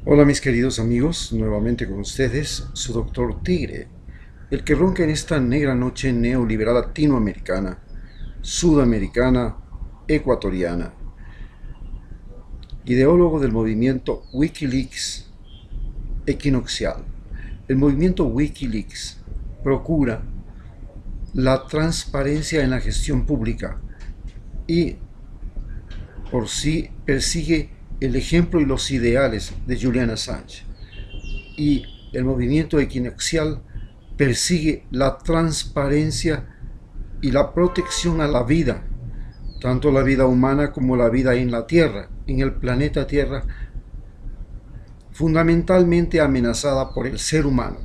Hola mis queridos amigos, nuevamente con ustedes, su doctor Tigre, el que ronca en esta negra noche neoliberal latinoamericana, sudamericana, ecuatoriana, ideólogo del movimiento Wikileaks equinoccial. El movimiento Wikileaks procura la transparencia en la gestión pública y por sí persigue el ejemplo y los ideales de Julian Assange. Y el movimiento equinoccial persigue la transparencia y la protección a la vida, tanto la vida humana como la vida en la Tierra, en el planeta Tierra, fundamentalmente amenazada por el ser humano,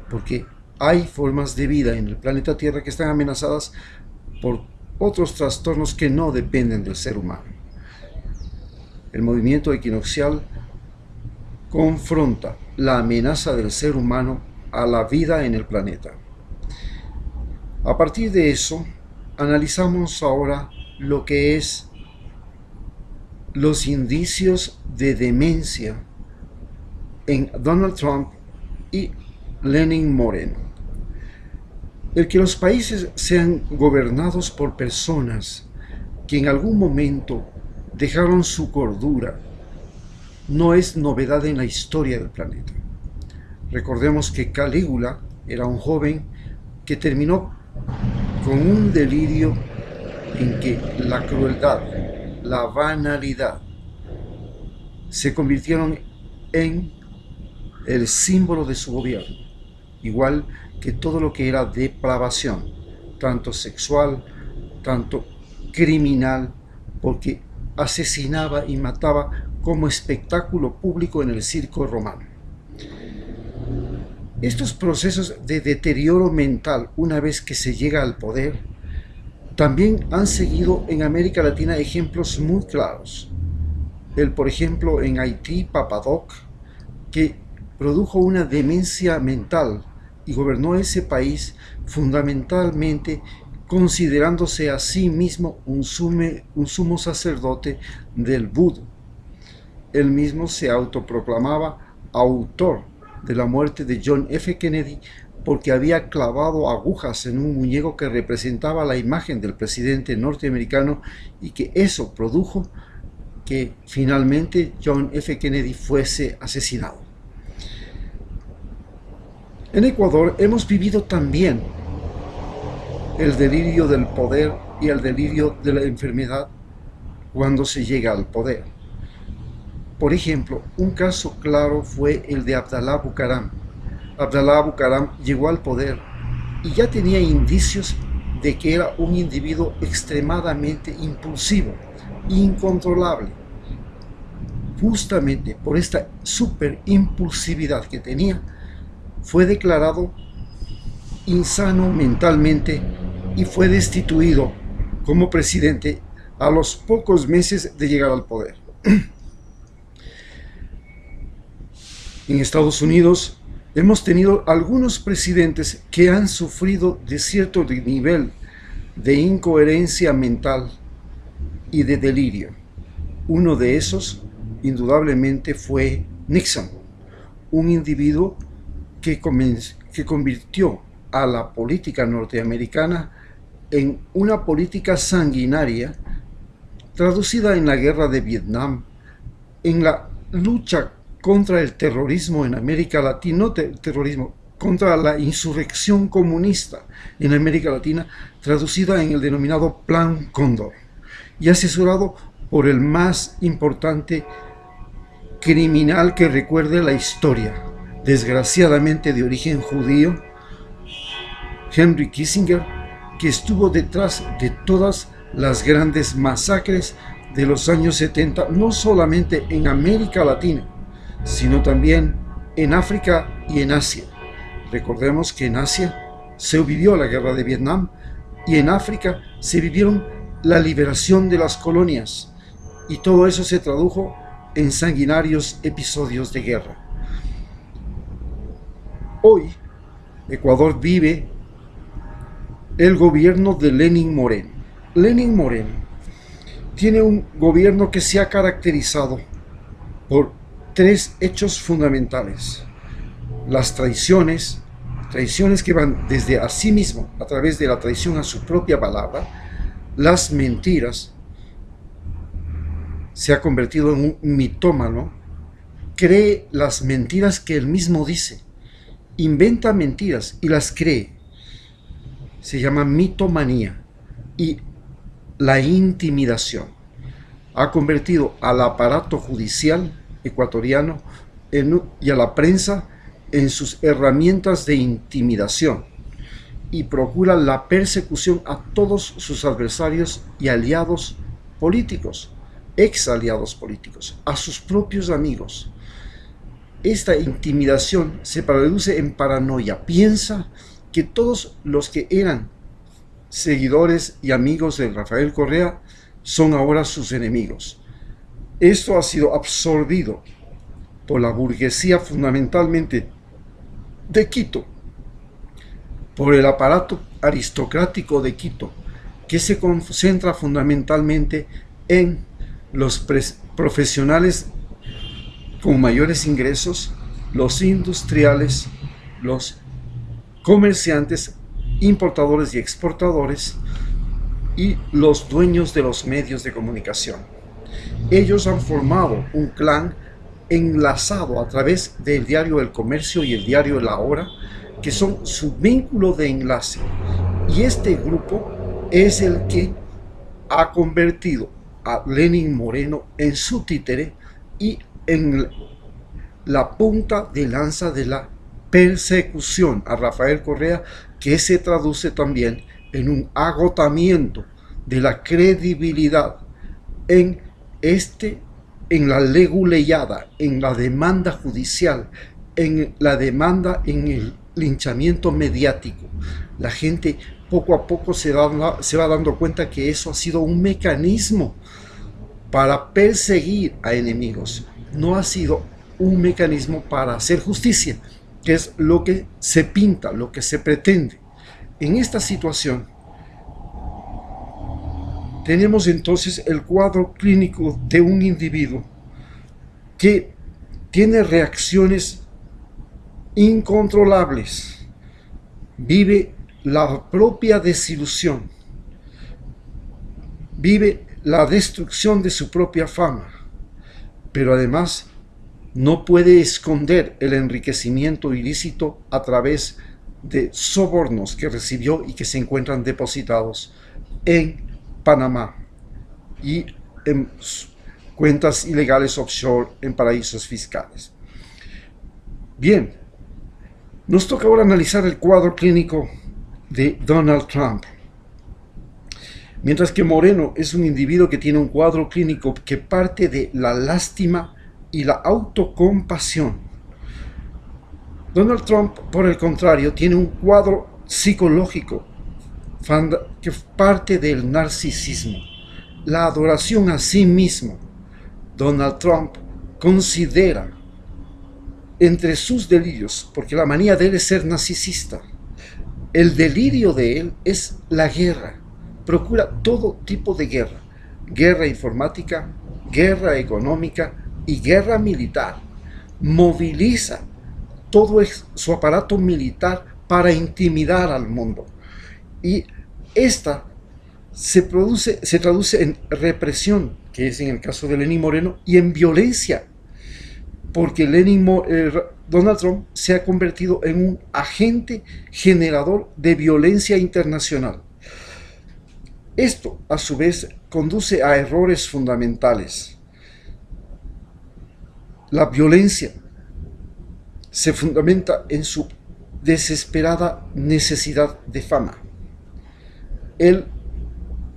porque hay formas de vida en el planeta Tierra que están amenazadas por otros trastornos que no dependen del ser humano. El movimiento equinoccial confronta la amenaza del ser humano a la vida en el planeta. A partir de eso, analizamos ahora lo que es los indicios de demencia en Donald Trump y Lenin Moreno. El que los países sean gobernados por personas que en algún momento dejaron su cordura no es novedad en la historia del planeta. Recordemos que Calígula era un joven que terminó con un delirio en que la crueldad, la banalidad, se convirtieron en el símbolo de su gobierno, igual que todo lo que era depravación, tanto sexual, tanto criminal, porque asesinaba y mataba como espectáculo público en el circo romano. Estos procesos de deterioro mental, una vez que se llega al poder, también han seguido en América Latina ejemplos muy claros. Por ejemplo, en Haití, Papadoc, que produjo una demencia mental y gobernó ese país fundamentalmente considerándose a sí mismo un sumo sacerdote del vudú. Él mismo se autoproclamaba autor de la muerte de John F. Kennedy porque había clavado agujas en un muñeco que representaba la imagen del presidente norteamericano y que eso produjo que finalmente John F. Kennedy fuese asesinado. En Ecuador hemos vivido también el delirio del poder y el delirio de la enfermedad cuando se llega al poder. Por ejemplo, un caso claro fue el de Abdalá Bucaram. Abdalá Bucaram llegó al poder y ya tenía indicios de que era un individuo extremadamente impulsivo, incontrolable. Justamente por esta super impulsividad que tenía, fue declarado insano mentalmente y fue destituido como presidente a los pocos meses de llegar al poder. En Estados Unidos hemos tenido algunos presidentes que han sufrido de cierto nivel de incoherencia mental y de delirio. Uno de esos, indudablemente, fue Nixon, un individuo que convirtió a la política norteamericana en una política sanguinaria, traducida en la guerra de Vietnam, en la lucha contra el terrorismo en América Latina, no terrorismo, contra la insurrección comunista en América Latina, traducida en el denominado Plan Cóndor, y asesorado por el más importante criminal que recuerde la historia, desgraciadamente de origen judío, Henry Kissinger, que estuvo detrás de todas las grandes masacres de los años 70, no solamente en América Latina, sino también en África y en Asia. Recordemos que en Asia se vivió la guerra de Vietnam y en África se vivieron la liberación de las colonias, y todo eso se tradujo en sanguinarios episodios de guerra. Hoy, Ecuador vive el gobierno de Lenin Moreno. Lenin Moreno tiene un gobierno que se ha caracterizado por tres hechos fundamentales: las traiciones que van desde a sí mismo, a través de la traición a su propia palabra; las mentiras, se ha convertido en un mitómano, cree las mentiras que él mismo dice, inventa mentiras y las cree, se llama mitomanía; y la intimidación, ha convertido al aparato judicial ecuatoriano y a la prensa en sus herramientas de intimidación, y procura la persecución a todos sus adversarios y aliados políticos, ex aliados políticos, a sus propios amigos. Esta intimidación se traduce en paranoia. Piensa que todos los que eran seguidores y amigos de Rafael Correa son ahora sus enemigos. Esto ha sido absorbido por la burguesía, fundamentalmente de Quito, por el aparato aristocrático de Quito, que se concentra fundamentalmente en los profesionales con mayores ingresos, los industriales, los comerciantes, importadores y exportadores, y los dueños de los medios de comunicación. Ellos han formado un clan enlazado a través del diario El Comercio y el diario La Hora, que son su vínculo de enlace. Y este grupo es el que ha convertido a Lenín Moreno en su títere y en la punta de lanza de la persecución a Rafael Correa, que se traduce también en un agotamiento de la credibilidad en la leguleyada, en la demanda judicial, en la demanda, en el linchamiento mediático. La gente poco a poco se va dando cuenta que eso ha sido un mecanismo para perseguir a enemigos, no ha sido un mecanismo para hacer justicia, que es lo que se pinta, lo que se pretende. En esta situación tenemos entonces el cuadro clínico de un individuo que tiene reacciones incontrolables, vive la propia desilusión, vive la destrucción de su propia fama, pero además no puede esconder el enriquecimiento ilícito a través de sobornos que recibió y que se encuentran depositados en Panamá y en cuentas ilegales offshore en paraísos fiscales. Bien, nos toca ahora analizar el cuadro clínico de Donald Trump. Mientras que Moreno es un individuo que tiene un cuadro clínico que parte de la lástima y la autocompasión, Donald Trump, por el contrario, tiene un cuadro psicológico que parte del narcisismo, la adoración a sí mismo. Donald Trump considera entre sus delirios, porque la manía de él es ser narcisista, el delirio de él es la guerra. Procura todo tipo de guerra: guerra informática, guerra económica y guerra militar. Moviliza todo su aparato militar para intimidar al mundo. Y esta se traduce en represión, que es en el caso de Lenín Moreno, y en violencia, porque Donald Trump se ha convertido en un agente generador de violencia internacional. Esto, a su vez, conduce a errores fundamentales. La violencia se fundamenta en su desesperada necesidad de fama. Él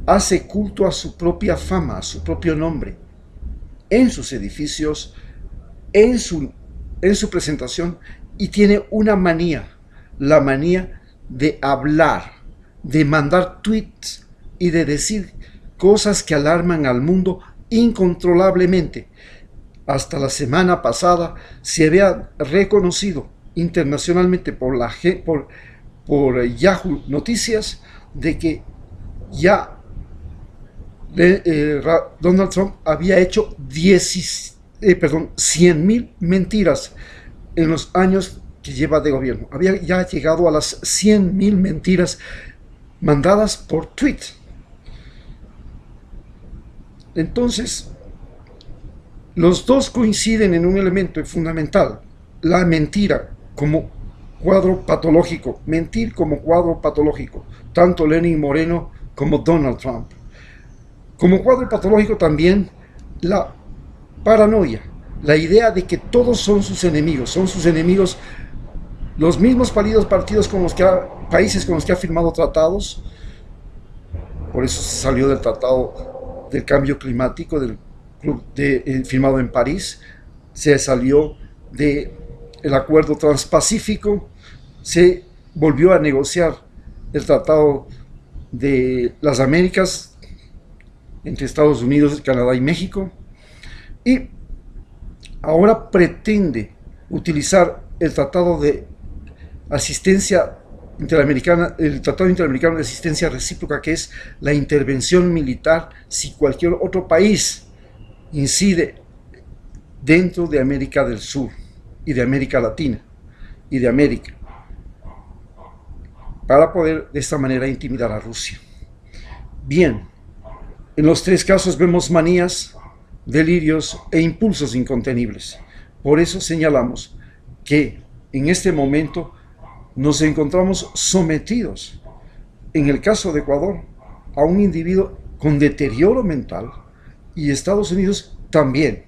hace culto a su propia fama, a su propio nombre, en sus edificios, en su presentación, y tiene una manía, la manía de hablar, de mandar tweets y de decir cosas que alarman al mundo incontrolablemente. Hasta la semana pasada se había reconocido internacionalmente por Yahoo Noticias de que ya Donald Trump había hecho 100.000 mentiras en los años que lleva de gobierno. Había ya llegado a las 100.000 mentiras mandadas por tweet. Entonces, los dos coinciden en un elemento fundamental: la mentira como cuadro patológico, mentir como cuadro patológico, tanto Lenin Moreno como Donald Trump. Como cuadro patológico también la paranoia, la idea de que todos son sus enemigos los mismos partidos con los que países con los que ha firmado tratados. Por eso se salió del Tratado del Cambio Climático, del club firmado en París, se salió del Acuerdo Transpacífico, se volvió a negociar el Tratado de las Américas entre Estados Unidos, Canadá y México, y ahora pretende utilizar el Tratado de Asistencia Interamericana, el Tratado Interamericano de Asistencia Recíproca, que es la intervención militar si cualquier otro país incide dentro de América del Sur y de América Latina y de América, para poder de esta manera intimidar a Rusia. Bien, en los tres casos vemos manías, delirios e impulsos incontenibles. Por eso señalamos que en este momento nos encontramos sometidos, en el caso de Ecuador, a un individuo con deterioro mental, y Estados Unidos también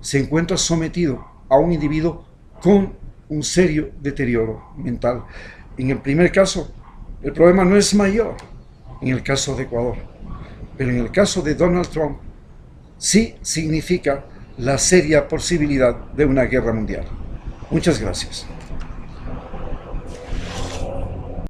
se encuentra sometido a un individuo con un serio deterioro mental. En el primer caso, el problema no es mayor, en el caso de Ecuador, pero en el caso de Donald Trump sí significa la seria posibilidad de una guerra mundial. Muchas gracias.